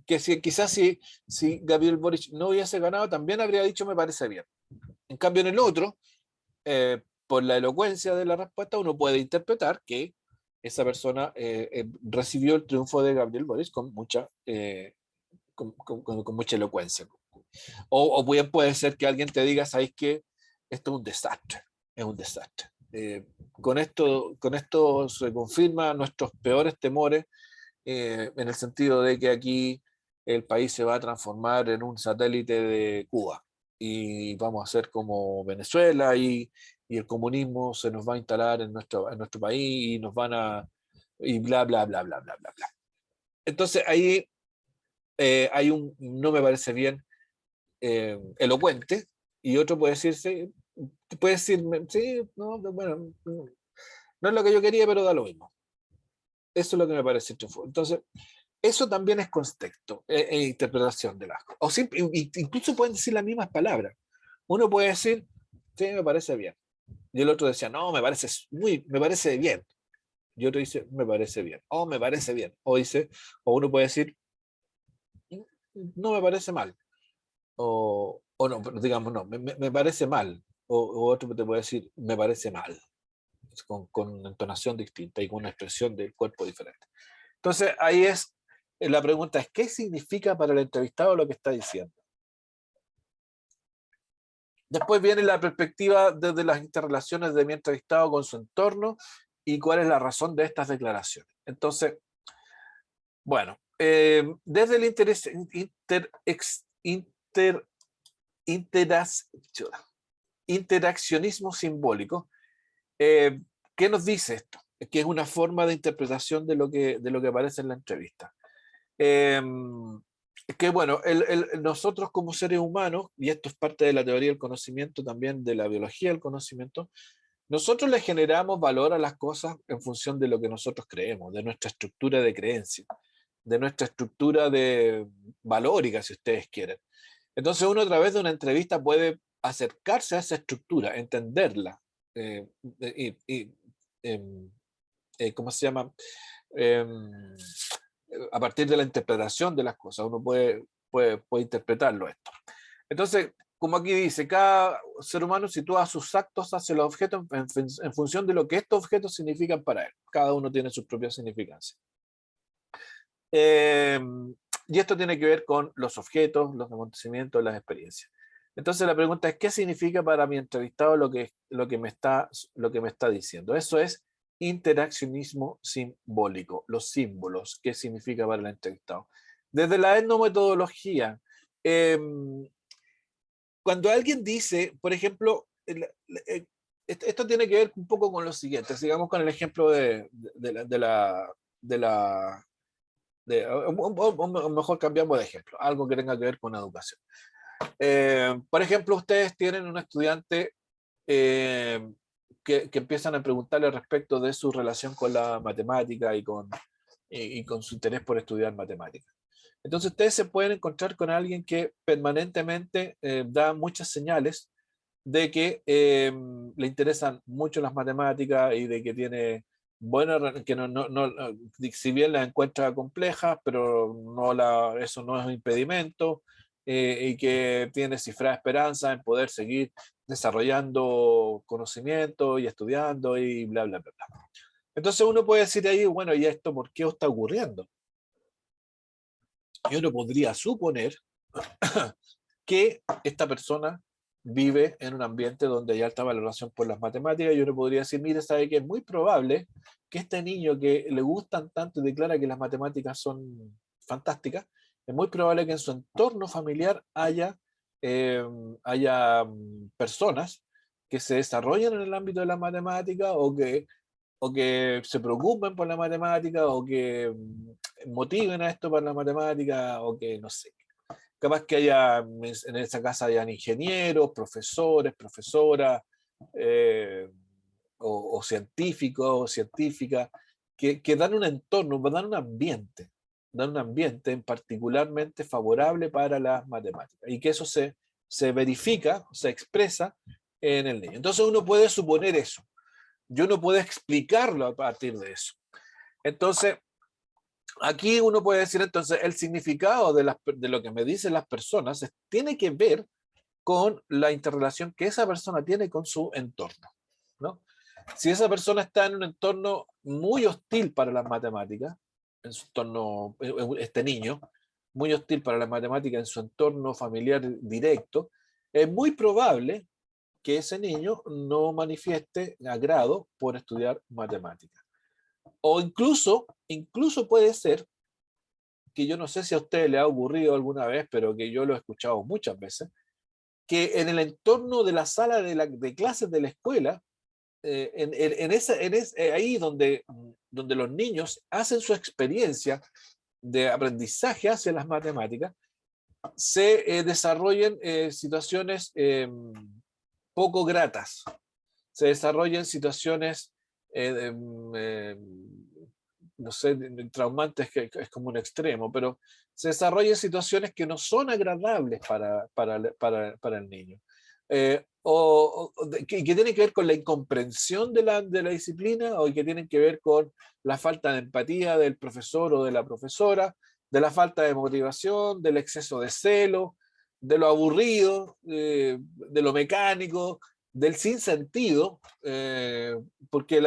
que quizás si Gabriel Boric no hubiese ganado también habría dicho me parece bien. En cambio en el otro, por la elocuencia de la respuesta, uno puede interpretar que esa persona recibió el triunfo de Gabriel Boric con mucha elocuencia. O bien puede ser que alguien te diga, ¿sabes qué? esto es un desastre, es un desastre. Con esto se confirman nuestros peores temores, en el sentido de que aquí el país se va a transformar en un satélite de Cuba y vamos a ser como Venezuela y el comunismo se nos va a instalar en nuestro país y nos van a... y bla, bla, bla, bla, bla, bla, bla. Entonces ahí hay no me parece bien, elocuente, y otro puede decirse, puede decirme, sí, no, bueno, no es lo que yo quería, pero da lo mismo. Eso es lo que me parece triunfo. Entonces, eso también es contexto e interpretación de las cosas. O incluso pueden decir las mismas palabras. Uno puede decir, sí, me parece bien. Y el otro decía, no, me parece bien. Y otro dice, me parece bien. O me parece bien. O uno puede decir, no me parece mal. O no, pero digamos, no, me parece mal. O otro te puede decir, me parece mal. Con entonación distinta y con una expresión del cuerpo diferente. Entonces, ahí es, la pregunta es, ¿qué significa para el entrevistado lo que está diciendo? Después viene la perspectiva desde las interrelaciones de mi entrevistado con su entorno y cuál es la razón de estas declaraciones. Entonces, bueno, desde el interaccionismo simbólico, ¿qué nos dice esto? Que es una forma de interpretación de lo que aparece en la entrevista. Que bueno, nosotros como seres humanos, y esto es parte de la teoría del conocimiento, también de la biología del conocimiento, nosotros le generamos valor a las cosas en función de lo que nosotros creemos, de nuestra estructura de creencia, de nuestra estructura de valórica, si ustedes quieren. Entonces uno a través de una entrevista puede acercarse a esa estructura, entenderla, ¿cómo se llama? A partir de la interpretación de las cosas, uno puede interpretarlo esto. Entonces, como aquí dice, cada ser humano sitúa sus actos hacia los objetos en función de lo que estos objetos significan para él. Cada uno tiene sus propias significancias. Y esto tiene que ver con los objetos, los acontecimientos, las experiencias. Entonces la pregunta es, ¿qué significa para mi entrevistado lo que me está diciendo? Eso es interaccionismo simbólico, los símbolos, ¿qué significa para el entrevistado? Desde la etnometodología, cuando alguien dice, por ejemplo, esto tiene que ver un poco con lo siguiente, sigamos con el ejemplo o mejor cambiamos de ejemplo, algo que tenga que ver con educación. Por ejemplo, ustedes tienen un estudiante que empiezan a preguntarle respecto de su relación con la matemática y con su interés por estudiar matemáticas. Entonces ustedes se pueden encontrar con alguien que permanentemente da muchas señales de que le interesan mucho las matemáticas y de que tiene que si bien las encuentra complejas, pero eso no es un impedimento, y que tiene cifrada esperanza en poder seguir desarrollando conocimiento y estudiando y bla, bla, bla, bla. Entonces uno puede decir ahí, bueno, ¿y esto por qué está ocurriendo? Y uno podría suponer que esta persona vive en un ambiente donde hay alta valoración por las matemáticas, y uno podría decir, mire, sabe que es muy probable que este niño que le gustan tanto y declara que las matemáticas son fantásticas, es muy probable que en su entorno familiar haya personas que se desarrollen en el ámbito de la matemática o que se preocupen por la matemática o que motiven a esto para la matemática o que no sé. Capaz que haya en esa casa hayan ingenieros, profesores, profesoras, o científicos o científicas que dan un entorno, dan un ambiente particularmente favorable para las matemáticas y que eso se verifica, se expresa en el niño. Entonces uno puede suponer eso y uno puede explicarlo a partir de eso. Entonces, aquí uno puede decir entonces el significado de lo que me dicen las personas tiene que ver con la interrelación que esa persona tiene con su entorno, ¿no? Si esa persona está en un entorno muy hostil para las matemáticas, en su entorno, este niño, muy hostil para las matemáticas en su entorno familiar directo, es muy probable que ese niño no manifieste agrado por estudiar matemáticas. O incluso puede ser que yo no sé si a usted le ha ocurrido alguna vez, pero que yo lo he escuchado muchas veces, que en el entorno de la sala de clases de la escuela, ahí donde los niños hacen su experiencia de aprendizaje hacia las matemáticas, se desarrollen situaciones poco gratas, se desarrollan situaciones, no sé, traumantes, que es como un extremo, pero se desarrollan situaciones que no son agradables para el niño. Que tienen que ver con la incomprensión de la disciplina, o que tienen que ver con la falta de empatía del profesor o de la profesora, de la falta de motivación, del exceso de celo, de lo aburrido, de lo mecánico, del sinsentido, porque hay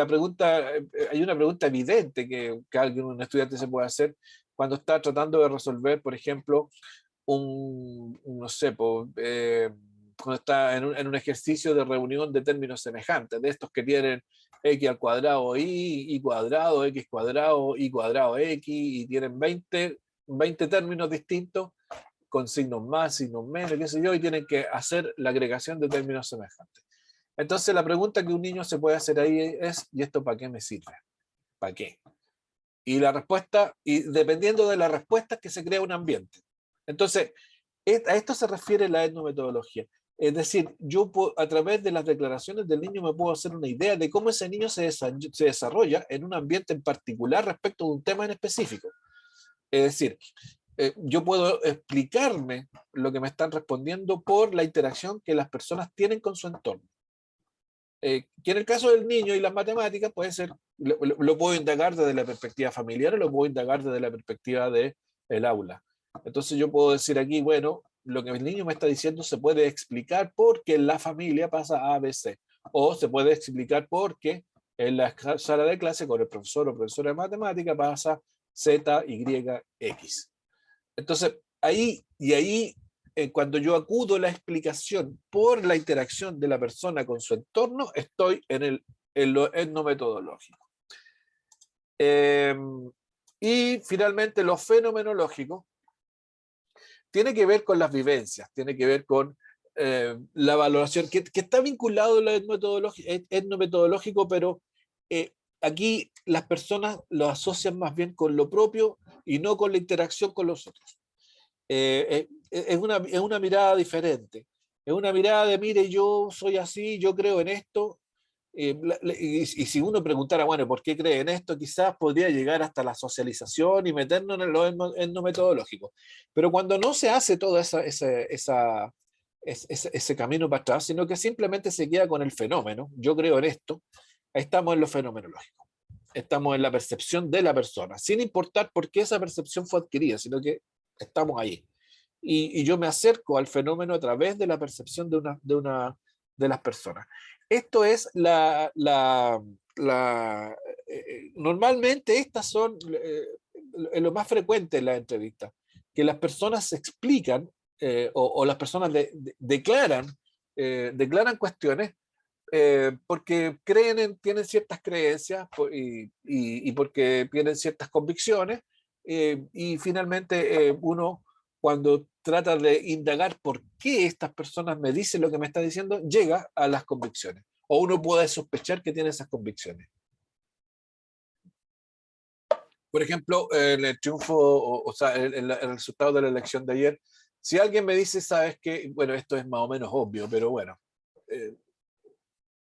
una pregunta evidente que un estudiante se puede hacer cuando está tratando de resolver, por ejemplo, no sé, cuando está en un ejercicio de reunión de términos semejantes, de estos que tienen x al cuadrado y cuadrado, x cuadrado, y cuadrado x, y tienen 20 términos distintos, con signos más, signos menos, qué sé yo, y tienen que hacer la agregación de términos semejantes. Entonces la pregunta que un niño se puede hacer ahí es, ¿y esto para qué me sirve? ¿Para qué? Y la respuesta, y dependiendo de la respuesta, que se crea un ambiente. Entonces, a esto se refiere la etnometodología. Es decir, yo a través de las declaraciones del niño me puedo hacer una idea de cómo ese niño se desarrolla en un ambiente en particular respecto de un tema en específico. Es decir, yo puedo explicarme lo que me están respondiendo por la interacción que las personas tienen con su entorno. Que en el caso del niño y las matemáticas puede ser, lo puedo indagar desde la perspectiva familiar o lo puedo indagar desde la perspectiva del aula. Entonces yo puedo decir aquí, bueno, lo que el niño me está diciendo se puede explicar porque en la familia pasa A, B, C. O se puede explicar porque en la sala de clase con el profesor o profesora de matemática pasa Z, Y, X. Entonces, ahí cuando yo acudo a la explicación por la interacción de la persona con su entorno, estoy en lo etnometodológico. Y finalmente, lo fenomenológico tiene que ver con las vivencias, tiene que ver con la valoración, que está vinculado a lo etnometodológico, pero aquí las personas lo asocian más bien con lo propio y no con la interacción con los otros. Es una mirada diferente. Es una mirada de, mire, yo soy así, yo creo en esto. Y si uno preguntara, bueno, ¿por qué cree en esto? Quizás podría llegar hasta la socialización y meternos en lo etnometodológico. Pero cuando no se hace todo ese camino para atrás, sino que simplemente se queda con el fenómeno, yo creo en esto, estamos en lo fenomenológico. Estamos en la percepción de la persona, sin importar por qué esa percepción fue adquirida, sino que estamos ahí. Y yo me acerco al fenómeno a través de la percepción de las personas. Esto es normalmente estas son lo más frecuente en las entrevistas, que las personas se explican o las personas declaran cuestiones porque tienen ciertas creencias y porque tienen ciertas convicciones y finalmente uno cuando trata de indagar por qué estas personas me dicen lo que me están diciendo, llega a las convicciones. O uno puede sospechar que tiene esas convicciones. Por ejemplo, en el triunfo, o sea, el resultado de la elección de ayer, si alguien me dice, sabes que, bueno, esto es más o menos obvio, pero bueno,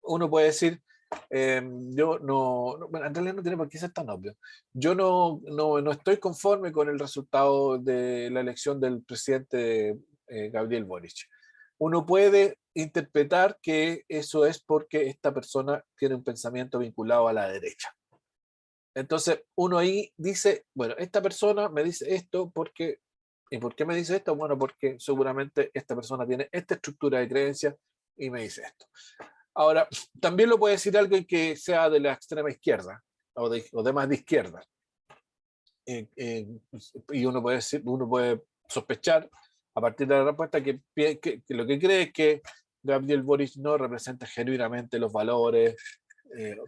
uno puede decir, yo bueno, en realidad no tiene por qué ser tan obvio. Yo no estoy conforme con el resultado de la elección del presidente Gabriel Boric. Uno puede interpretar que eso es porque esta persona tiene un pensamiento vinculado a la derecha. Entonces, uno ahí dice, bueno, esta persona me dice esto porque, ¿y por qué me dice esto? Bueno, porque seguramente esta persona tiene esta estructura de creencias y me dice esto. Ahora, también lo puede decir alguien que sea de la extrema izquierda o de más de izquierda. Y uno puede sospechar a partir de la respuesta que lo que cree es que Gabriel Boric no representa genuinamente los valores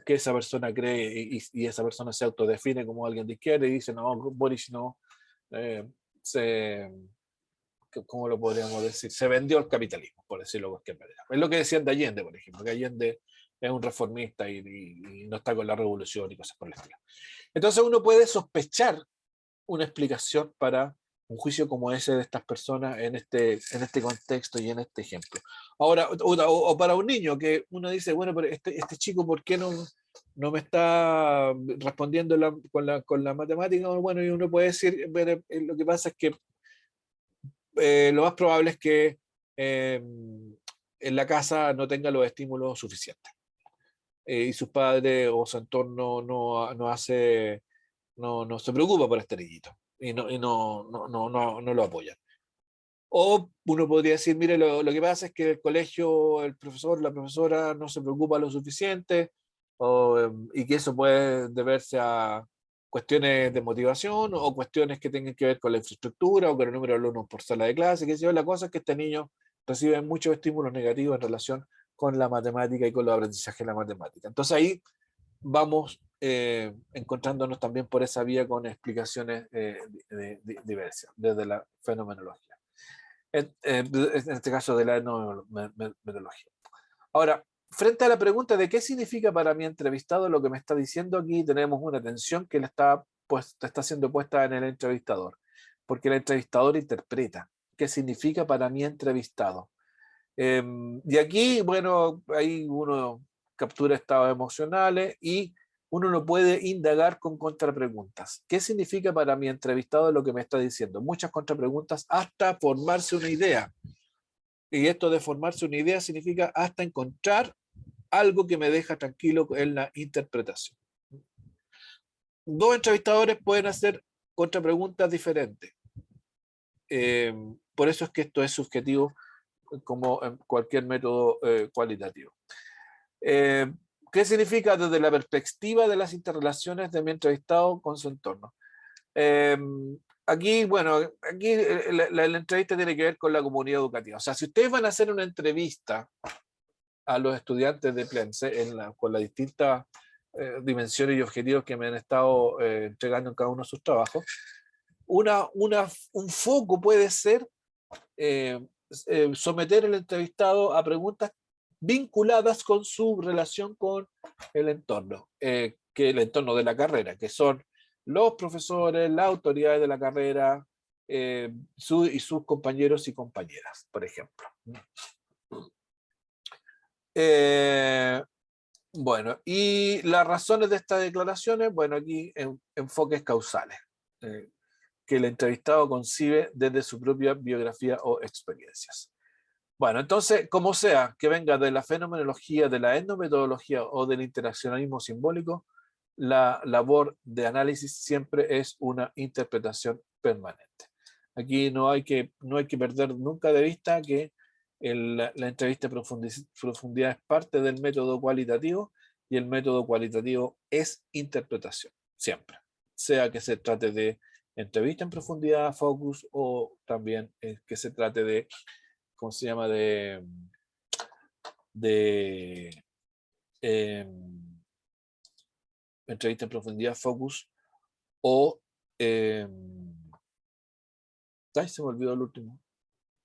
que esa persona cree y esa persona se autodefine como alguien de izquierda y dice, no, Boric no, ¿cómo lo podríamos decir? Se vendió al capitalismo, por decirlo de cualquier manera. Es lo que decían de Allende, por ejemplo, que Allende es un reformista y no está con la revolución y cosas por el estilo. Entonces uno puede sospechar una explicación para un juicio como ese de estas personas en este contexto y en este ejemplo. Ahora, o para un niño que uno dice, bueno, pero este chico, ¿por qué no me está respondiendo con la matemática? Bueno, y uno puede decir, lo que pasa es que lo más probable es que en la casa no tenga los estímulos suficientes. Y sus padres o su entorno no se preocupa por este niñito y no lo apoyan. O uno podría decir, mire, lo que pasa es que el colegio, el profesor, la profesora no se preocupa lo suficiente y que eso puede deberse a cuestiones de motivación o cuestiones que tengan que ver con la infraestructura o con el número de alumnos por sala de clase, que sé yo. La cosa es que este niño recibe muchos estímulos negativos en relación con la matemática y con los aprendizajes de la matemática. Entonces ahí vamos encontrándonos también por esa vía con explicaciones diversas desde la fenomenología. En este caso de la etnometodología. Ahora, frente a la pregunta de qué significa para mi entrevistado lo que me está diciendo, aquí tenemos una tensión que está siendo puesta en el entrevistador, porque el entrevistador interpreta qué significa para mi entrevistado. Y aquí, bueno, ahí uno captura estados emocionales y uno no puede indagar con contrapreguntas. ¿Qué significa para mi entrevistado lo que me está diciendo? Muchas contrapreguntas hasta formarse una idea. Y esto de formarse una idea significa hasta encontrar algo que me deja tranquilo en la interpretación. Dos entrevistadores pueden hacer contrapreguntas diferentes. Por eso es que esto es subjetivo como en cualquier método cualitativo. ¿Qué significa desde la perspectiva de las interrelaciones de mi entrevistado con su entorno? Aquí la entrevista tiene que ver con la comunidad educativa. O sea, si ustedes van a hacer una entrevista a los estudiantes de Plense con las distintas dimensiones y objetivos que me han estado entregando en cada uno de sus trabajos, un foco puede ser someter el entrevistado a preguntas vinculadas con su relación con el entorno, que el entorno de la carrera, que son los profesores, las autoridades de la carrera y sus compañeros y compañeras, por ejemplo. Bueno, y las razones de estas declaraciones, bueno, aquí enfoques causales que el entrevistado concibe desde su propia biografía o experiencias. Bueno, entonces, como sea, que venga de la fenomenología, de la etnometodología o del interaccionalismo simbólico, la labor de análisis siempre es una interpretación permanente. Aquí no hay que perder nunca de vista que la entrevista de profundidad es parte del método cualitativo y el método cualitativo es interpretación, siempre. Sea que se trate de entrevista en profundidad, focus, o también que se trate de, ¿cómo se llama? Entrevista en profundidad, focus, o ay, se me olvidó el último.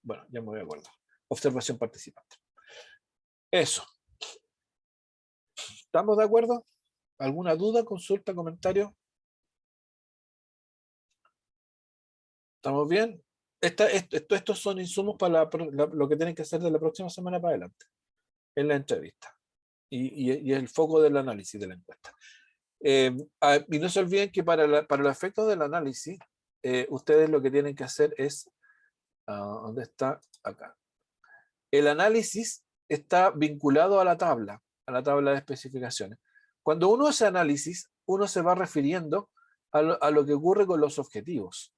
Bueno, ya me voy a acordar. Observación participante. Eso. ¿Estamos de acuerdo? ¿Alguna duda, consulta, comentario? ¿Estamos bien? Estos son insumos para lo que tienen que hacer de la próxima semana para adelante, en la entrevista. Y el foco del análisis de la encuesta. Y no se olviden que para los efectos del análisis, ustedes lo que tienen que hacer es, ¿dónde está? Acá. El análisis está vinculado a la tabla de especificaciones. Cuando uno hace análisis, uno se va refiriendo a lo que ocurre con los objetivos.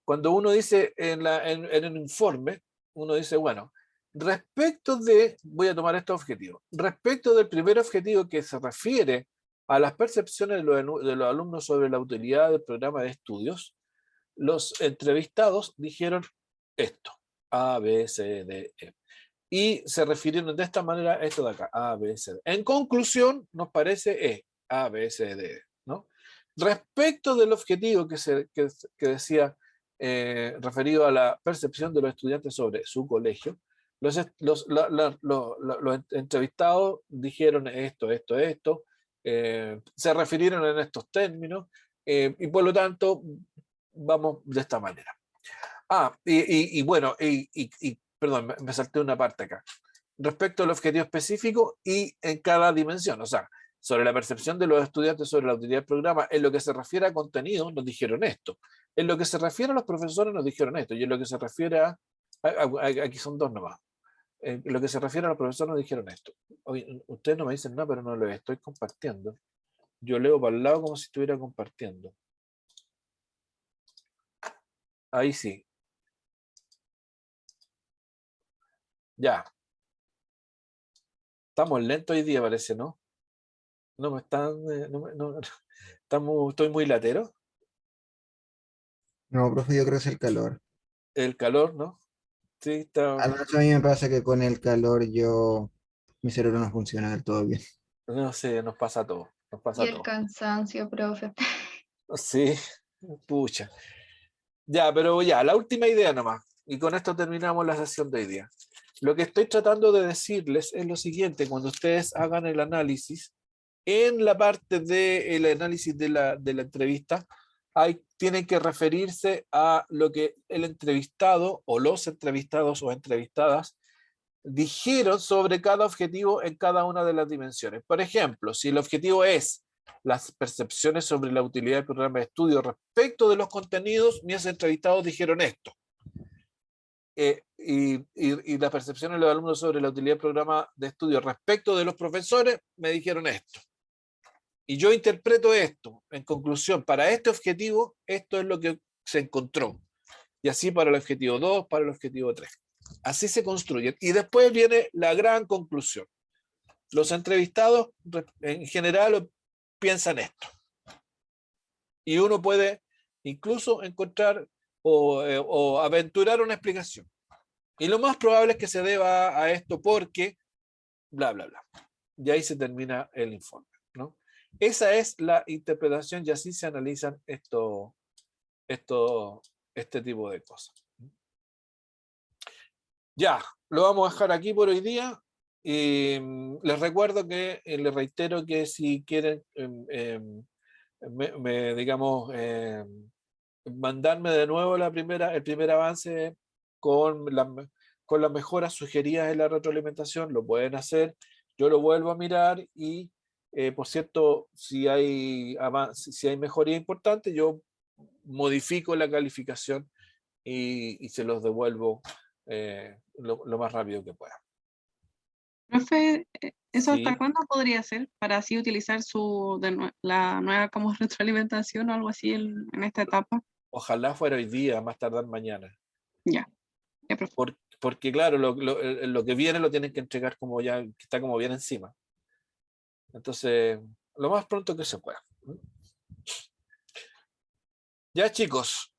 Cuando uno dice en el informe, uno dice, bueno, voy a tomar estos objetivos, respecto del primer objetivo que se refiere a las percepciones de los alumnos sobre la utilidad del programa de estudios, los entrevistados dijeron esto, A, B, C, D, E. y se refirieron de esta manera a esto de acá, A, B, C, D. En conclusión, nos parece A, B, C, D, ¿no? Respecto del objetivo que decía, referido a la percepción de los estudiantes sobre su colegio, los entrevistados dijeron esto, se refirieron en estos términos, y por lo tanto, vamos de esta manera. Bueno, perdón, me salté una parte acá. Respecto al objetivo específico y en cada dimensión, o sea, sobre la percepción de los estudiantes sobre la utilidad del programa, en lo que se refiere a contenido, nos dijeron esto. En lo que se refiere a los profesores, nos dijeron esto. Y en lo que se refiere aquí son dos nomás. En lo que se refiere a los profesores, nos dijeron esto. Oye, ustedes no me dicen nada, pero no lo estoy compartiendo. Yo leo para el lado como si estuviera compartiendo. Ahí sí. Ya. Estamos lentos hoy día, parece, ¿no? No me están. Estoy muy latero. No, profe, yo creo que es el calor. El calor, ¿no? Sí, está. Al menos a mí me pasa que con el calor mi cerebro no funciona del todo bien. No sé, nos pasa a todos. Nos pasa Y a el todos. cansancio, profe. Sí, pucha. Ya, pero ya, la última idea nomás. Y con esto terminamos la sesión de hoy día. Lo que estoy tratando de decirles es lo siguiente: cuando ustedes hagan el análisis, en la parte del análisis de la entrevista, tienen que referirse a lo que el entrevistado o los entrevistados o entrevistadas dijeron sobre cada objetivo en cada una de las dimensiones. Por ejemplo, si el objetivo es las percepciones sobre la utilidad del programa de estudio respecto de los contenidos, mis entrevistados dijeron esto. Y las percepciones de los alumnos sobre la utilidad del programa de estudio respecto de los profesores me dijeron esto. Y yo interpreto esto, en conclusión, para este objetivo, esto es lo que se encontró. Y así para el objetivo 2, para el objetivo 3. Así se construyen. Y después viene la gran conclusión. Los entrevistados en general piensan esto. Y uno puede incluso encontrar o aventurar una explicación. Y lo más probable es que se deba a esto porque bla, bla, bla. Y ahí se termina el informe, ¿no? Esa es la interpretación y así se analizan este tipo de cosas. Ya, lo vamos a dejar aquí por hoy día. Les recuerdo que, les reitero que si quieren, digamos, mandarme de nuevo el primer avance con las mejoras sugeridas en la retroalimentación, lo pueden hacer. Yo lo vuelvo a mirar y, por cierto, si hay mejoría importante, yo modifico la calificación y se los devuelvo lo más rápido que pueda. Profe, ¿eso Sí. hasta cuándo podría ser para así utilizar la nueva como retroalimentación o algo así en esta etapa? Ojalá fuera hoy día, más tardar mañana. Ya, profe. Porque claro, lo que viene lo tienen que entregar como ya, que está como bien encima. Entonces, lo más pronto que se pueda. Ya, chicos,